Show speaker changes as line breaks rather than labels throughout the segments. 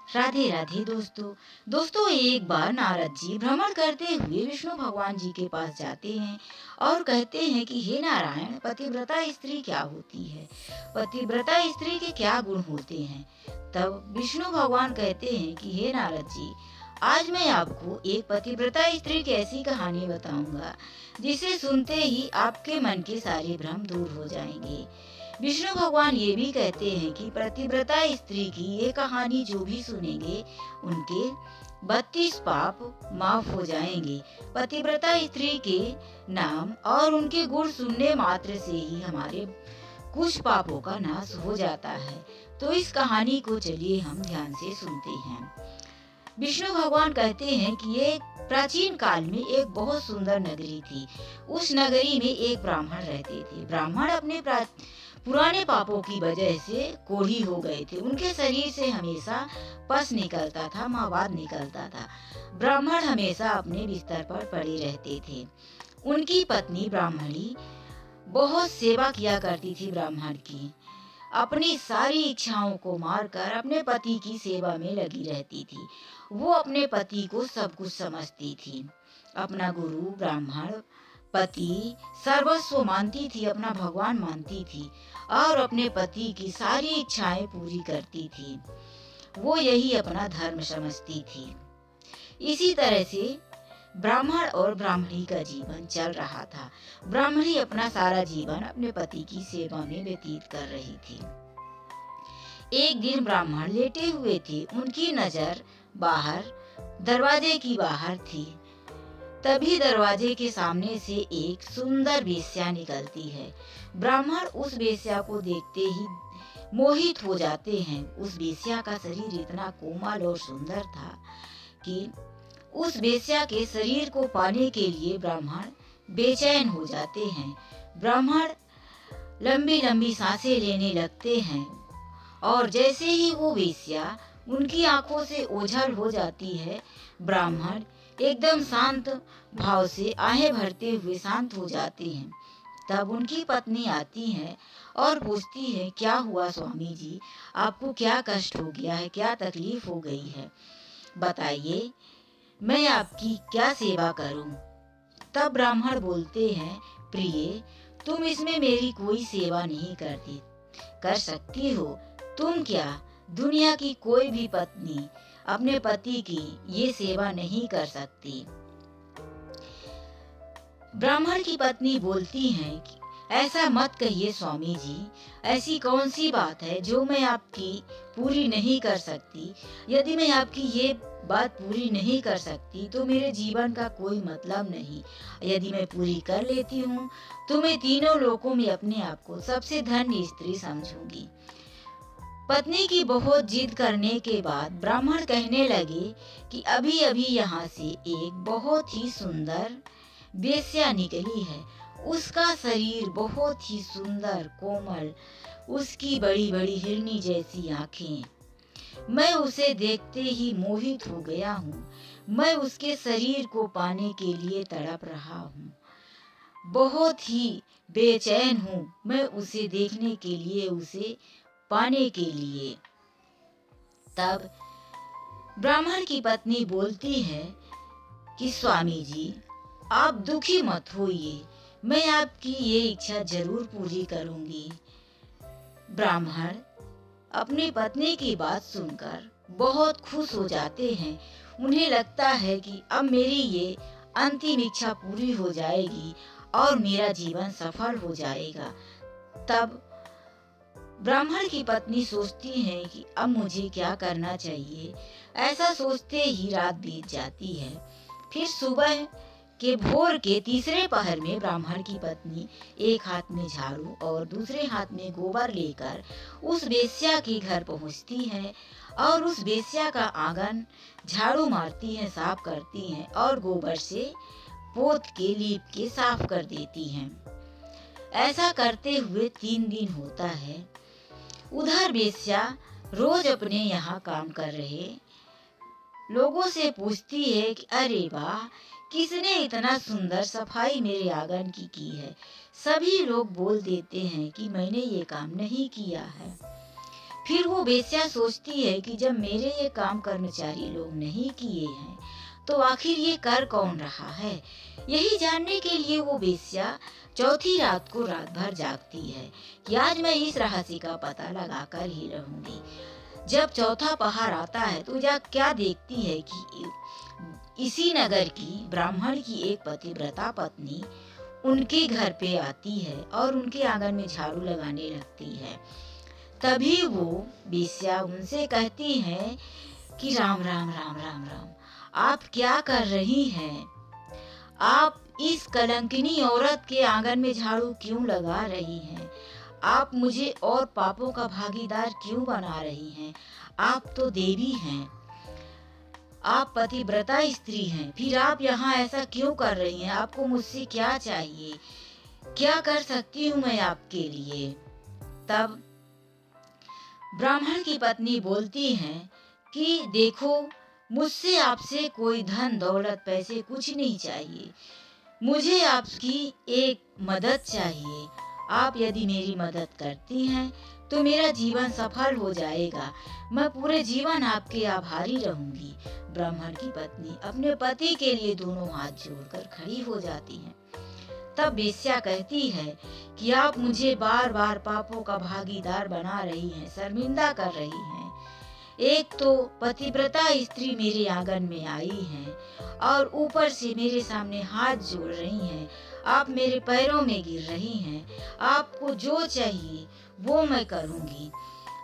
राधे राधे दोस्तों एक बार नारद जी भ्रमण करते हुए विष्णु भगवान जी के पास जाते हैं और कहते हैं कि हे नारायण, पतिव्रता स्त्री क्या होती है, पतिव्रता स्त्री के क्या गुण होते हैं। तब विष्णु भगवान कहते हैं कि हे नारद जी, आज मैं आपको एक पतिव्रता स्त्री की ऐसी कहानी बताऊंगा जिसे सुनते ही आपके मन के सारे भ्रम दूर हो जाएंगे। विष्णु भगवान ये भी कहते हैं कि पतिव्रता स्त्री की ये कहानी जो भी सुनेंगे उनके 32 पाप माफ हो जाएंगे। पतिव्रता स्त्री के नाम और उनके गुण सुनने मात्र से ही हमारे कुछ पापों का नाश हो जाता है। तो इस कहानी को चलिए हम ध्यान से सुनते हैं। विष्णु भगवान कहते हैं कि ये प्राचीन काल में एक बहुत सुंदर नगरी थी। उस नगरी में एक ब्राह्मण रहते थे। ब्राह्मण अपने पुराने पापों की वजह से कोढ़ी हो गए थे। उनके शरीर से हमेशा पस निकलता था, मवाद निकलता था। ब्राह्मण हमेशा अपने बिस्तर पर पड़े रहते थे। उनकी पत्नी ब्राह्मणी बहुत सेवा किया करती थी ब्राह्मण की। अपनी सारी इच्छाओं को मारकर अपने पति की सेवा में लगी रहती थी। वो अपने पति को सब कुछ समझती थी। अपना गुरु, ब्राह्मण, पति सर्वस्व मानती थी, अपना भगवान मानती थी और अपने पति की सारी इच्छाएं पूरी करती थी। वो यही अपना धर्म समझती थी। इसी तरह से ब्राह्मण और ब्राह्मणी का जीवन चल रहा था। ब्राह्मणी अपना सारा जीवन अपने पति की सेवा में व्यतीत कर रही थी। एक दिन ब्राह्मण लेटे हुए थे। उनकी नजर बाहर दरवाजे की बाहर थी। तभी दरवाजे के सामने से एक सुंदर वेश्या निकलती है। ब्राह्मण उस वेश्या को देखते ही मोहित हो जाते हैं। उस वेश्या का शरीर इतना कोमल और सुंदर था कि उस वेश्या के शरीर को पाने के लिए ब्राह्मण बेचैन हो जाते हैं। ब्राह्मण लंबी लंबी सांसें लेने लगते हैं और जैसे ही वो वेश्या उनकी आंखों से ओझल हो जाती है, ब्राह्मण एकदम शांत भाव से आहें भरते हुए शांत हो जाते हैं। तब उनकी पत्नी आती है और पूछती है, क्या हुआ स्वामी जी, आपको क्या कष्ट हो गया है, क्या तकलीफ हो गई है, बताइए, मैं आपकी क्या सेवा करूं। तब ब्राह्मण बोलते हैं, प्रिय, तुम इसमें मेरी कोई सेवा नहीं कर सकती हो। तुम क्या, दुनिया की कोई भी पत्नी अपने पति की ये सेवा नहीं कर सकती। ब्राह्मण की पत्नी बोलती है कि ऐसा मत कहिए स्वामी जी, ऐसी कौन सी बात है जो मैं आपकी पूरी नहीं कर सकती। यदि मैं आपकी ये बात पूरी नहीं कर सकती तो मेरे जीवन का कोई मतलब नहीं। यदि मैं पूरी कर लेती हूँ तो मैं तीनों लोकों में अपने आप को सबसे धन्य स्त्री समझूंगी। पत्नी की बहुत जिद करने के बाद ब्राह्मण कहने लगे कि अभी अभी यहाँ से एक बहुत ही सुंदर वेश्या निकली है। उसका शरीर बहुत ही सुंदर कोमल, उसकी बड़ी बड़ी हिरनी जैसी आंखें। मैं उसे देखते ही मोहित हो गया हूँ। मैं उसके शरीर को पाने के लिए तड़प रहा हूँ। बहुत ही बेचैन हूँ मैं उसे देखने के लिए, उसे पाने के लिए। तब ब्राह्मण की पत्नी बोलती है कि स्वामी जी, आप दुखी मत होइए, मैं आपकी ये इच्छा जरूर पूरी करूंगी। ब्राह्मण अपनी पत्नी की बात सुनकर बहुत खुश हो जाते हैं। उन्हें लगता है कि अब मेरी ये अंतिम इच्छा पूरी हो जाएगी और मेरा जीवन सफल हो जाएगा। तब ब्राह्मण की पत्नी सोचती है कि अब मुझे क्या करना चाहिए। ऐसा सोचते ही रात बीत जाती है। फिर सुबह के भोर के तीसरे पहर में ब्राह्मण की पत्नी एक हाथ में झाड़ू और दूसरे हाथ में गोबर लेकर उस वेश्या के घर पहुंचती है और उस वेश्या का आंगन झाड़ू मारती है, साफ करती हैं और गोबर से पोत के लीप के साफ कर देती हैं। ऐसा करते हुए 3 दिन होता है। उधर वेश्या रोज अपने यहाँ काम कर रहे लोगों से पूछती है कि अरे वाह, किसने इतना सुंदर सफाई मेरे आंगन की है। सभी लोग बोल देते हैं कि मैंने ये काम नहीं किया है। फिर वो वेश्या सोचती है कि जब मेरे ये काम कर्मचारी लोग नहीं किए हैं तो आखिर ये कर कौन रहा है। यही जानने के लिए वो वेश्या चौथी रात को रात भर जागती है कि आज मैं इस रहस्य का पता लगाकर ही रहूंगी। जब चौथा पहर आता है तो यह क्या देखती है कि इसी नगर की ब्राह्मण की एक पतिव्रता पत्नी उनके घर पे आती है और उनके आंगन में झाड़ू लगाने लगती है। तभी वो वेश्या उनसे कहती है कि राम राम राम राम राम, आप क्या कर रही हैं? आप इस कलंकिनी औरत के आंगन में झाड़ू क्यों लगा रही हैं? आप मुझे और पापों का भागीदार क्यों बना रही हैं? आप तो देवी हैं, आप पतिव्रता स्त्री हैं, फिर आप यहाँ ऐसा क्यों कर रही हैं? आपको मुझसे क्या चाहिए? क्या कर सकती हूँ मैं आपके लिए? तब ब्राह्मण की पत्नी बोलती है कि देखो, मुझसे आपसे कोई धन दौलत पैसे कुछ नहीं चाहिए, मुझे आपकी एक मदद चाहिए। आप यदि मेरी मदद करती हैं तो मेरा जीवन सफल हो जाएगा, मैं पूरे जीवन आपके आभारी रहूंगी। ब्राह्मण की पत्नी अपने पति के लिए दोनों हाथ जोड़कर खड़ी हो जाती है। तब वेश्या कहती है कि आप मुझे बार बार पापों का भागीदार बना रही हैं, शर्मिंदा कर रही हैं। एक तो पतिव्रता स्त्री मेरे आंगन में आई हैं और ऊपर से मेरे सामने हाथ जोड़ रही हैं, आप मेरे पैरों में गिर रही हैं। आपको जो चाहिए वो मैं करूंगी,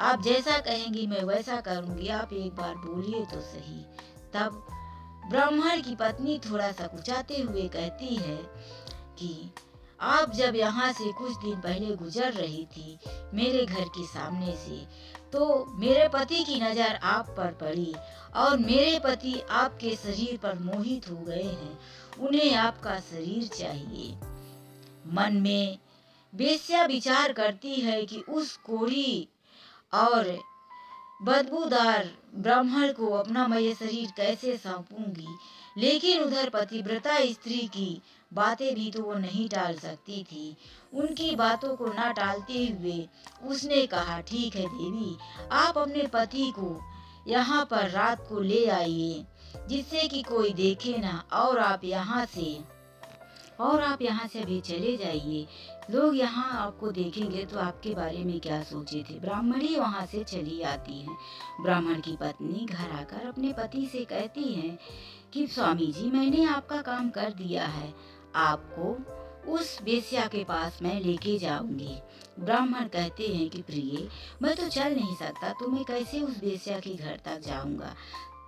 आप जैसा कहेंगी मैं वैसा करूंगी, आप एक बार बोलिए तो सही। तब ब्राह्मण की पत्नी थोड़ा सा कुचाते हुए कहती है कि आप जब यहाँ से कुछ दिन पहले गुजर रही थी मेरे घर के सामने से, तो मेरे पति की नजर आप पर पड़ी और मेरे पति आपके शरीर पर मोहित हो गए हैं, उन्हें आपका शरीर चाहिए। मन में वेश्या विचार करती है कि उस कोढ़ी और बदबूदार ब्राह्मण को अपना मैं शरीर कैसे सौंपूंगी, लेकिन उधर पतिव्रता स्त्री की बातें भी तो वो नहीं टाल सकती थी। उनकी बातों को ना टालते हुए उसने कहा, ठीक है देवी, आप अपने पति को यहाँ पर रात को ले आइए जिससे कि कोई देखे ना, और आप यहाँ से अभी चले जाइए, लोग यहाँ आपको देखेंगे तो आपके बारे में क्या सोचे थे। ब्राह्मणी वहाँ से चली आती है। ब्राह्मण की पत्नी घर आकर अपने पति से कहती है कि स्वामी जी, मैंने आपका काम कर दिया है, आपको उस वेश्या के पास मैं लेके जाऊंगी। ब्राह्मण कहते हैं कि प्रिय, मैं तो चल नहीं सकता, तो मैं कैसे उस वेश्या के घर तक जाऊंगा।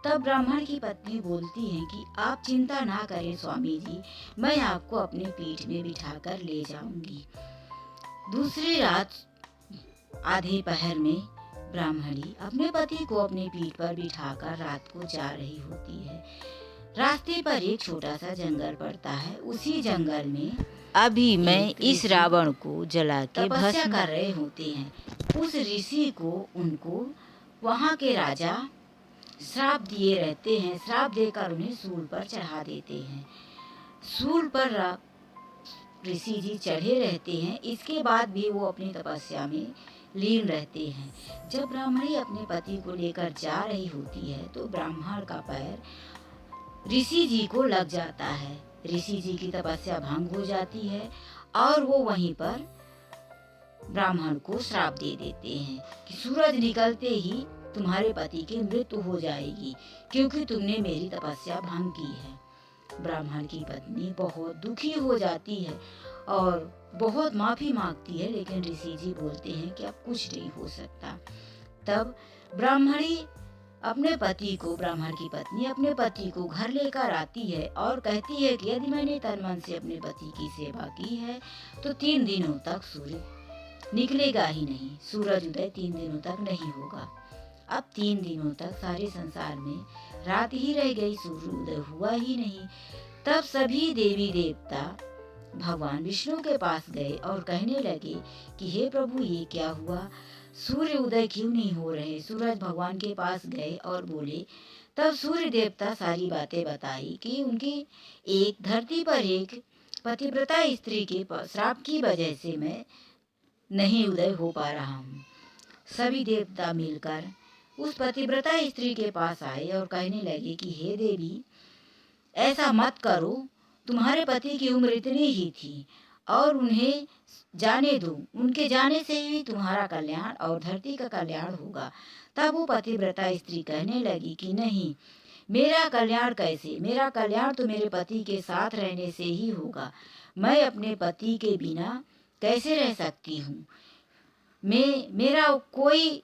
तब ब्राह्मण की पत्नी बोलती है कि आप चिंता ना करें स्वामी जी, मैं आपको अपने पीठ में बिठाकर ले जाऊंगी। दूसरी रात आधे पहर में ब्राह्मणी अपने पति को अपने पीठ पर बिठाकर रात को जा रही होती है। रास्ते पर एक छोटा सा जंगल पड़ता है। उसी जंगल में अभी मैं इस रावण को जला के भस्म कर रहे होते हैं। उस ऋषि को उनको वहाँ के राजा श्राप दिए रहते हैं, श्राप देकर उन्हें सूल पर चढ़ा देते हैं। सूल पर ऋषि जी चढ़े रहते हैं, इसके बाद भी वो अपनी तपस्या में लीन रहते हैं। जब ब्राह्मणी अपने पति को लेकर जा रही होती है तो ब्राह्मण का पैर ऋषि जी को लग जाता है। ऋषि जी की तपस्या भंग हो जाती है और वो वहीं पर ब्राह्मण को श्राप दे देते हैं कि सूरज निकलते ही तुम्हारे पति की मृत्यु हो जाएगी, क्योंकि तुमने मेरी तपस्या भंग की है। ब्राह्मण की पत्नी बहुत दुखी हो जाती है और बहुत माफी मांगती है, लेकिन ऋषि जी बोलते हैं कि अब कुछ नहीं हो सकता। तब ब्राह्मण की पत्नी अपने पति को घर लेकर आती है और कहती है कि यदि मैंने तन मन से अपने पति की सेवा की है तो 3 दिनों तक सूर्य निकलेगा ही नहीं, सूरज उदय 3 दिनों तक नहीं होगा। अब 3 दिनों तक सारे संसार में रात ही रह गई, सूर्य उदय हुआ ही नहीं। तब सभी देवी देवता भगवान विष्णु के पास गए और कहने लगे कि हे प्रभु, ये क्या हुआ, सूर्य उदय क्यों नहीं हो रहे। सूरज भगवान के पास गए और बोले। तब सूर्य देवता सारी बातें बताई कि उनकी एक धरती पर एक पतिव्रता स्त्री के श्राप की वजह से मैं नहीं उदय हो पा रहा हूँ। सभी देवता मिलकर उस पतिव्रता स्त्री के पास आए और कहने लगे कि हे देवी, ऐसा मत करो, तुम्हारे पति की उम्र इतनी ही थी और उन्हें जाने दो, उनके जाने से ही तुम्हारा कल्याण और धरती का कल्याण होगा। तब वो पतिव्रता स्त्री कहने लगी कि नहीं, मेरा कल्याण कैसे, मेरा कल्याण तो मेरे पति के साथ रहने से ही होगा। मैं अपने पति के बिना कैसे रह सकती हूँ, मेरा कोई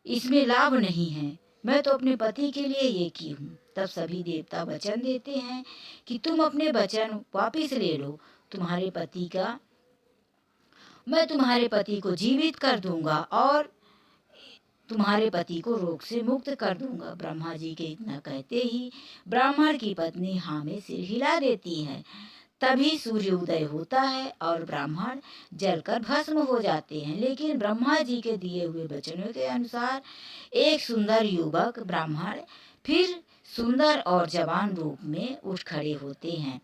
इसमें लाभ नहीं है, मैं तो अपने पति के लिए ये की हूँ। तब सभी देवता वचन देते हैं कि तुम अपने वचन वापिस ले लो, तुम्हारे पति का मैं तुम्हारे पति को जीवित कर दूंगा और तुम्हारे पति को रोग से मुक्त कर दूंगा। ब्रह्मा जी के इतना कहते ही ब्राह्मण की पत्नी हाँ में सिर हिला देती है। तभी सूर्य उदय होता है और ब्राह्मण जलकर भस्म हो जाते हैं। लेकिन ब्रह्मा जी के दिए हुए वचनों के अनुसार एक सुंदर युवक ब्राह्मण फिर सुंदर और जवान रूप में उठ खड़े होते हैं।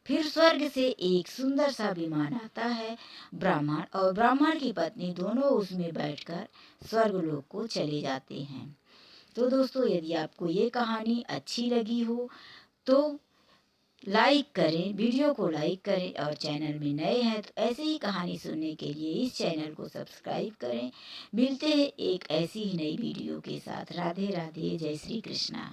फिर स्वर्ग से एक सुंदर सा विमान आता है। ब्राह्मण और ब्राह्मण की पत्नी दोनों उसमें बैठकर स्वर्गलोक को चले जाते हैं। तो दोस्तों, यदि आपको ये कहानी अच्छी लगी हो तो लाइक करें, वीडियो को लाइक करें और चैनल में नए हैं तो ऐसे ही कहानी सुनने के लिए इस चैनल को सब्सक्राइब करें। मिलते हैं एक ऐसी ही नई वीडियो के साथ। राधे राधे, जय श्री कृष्णा।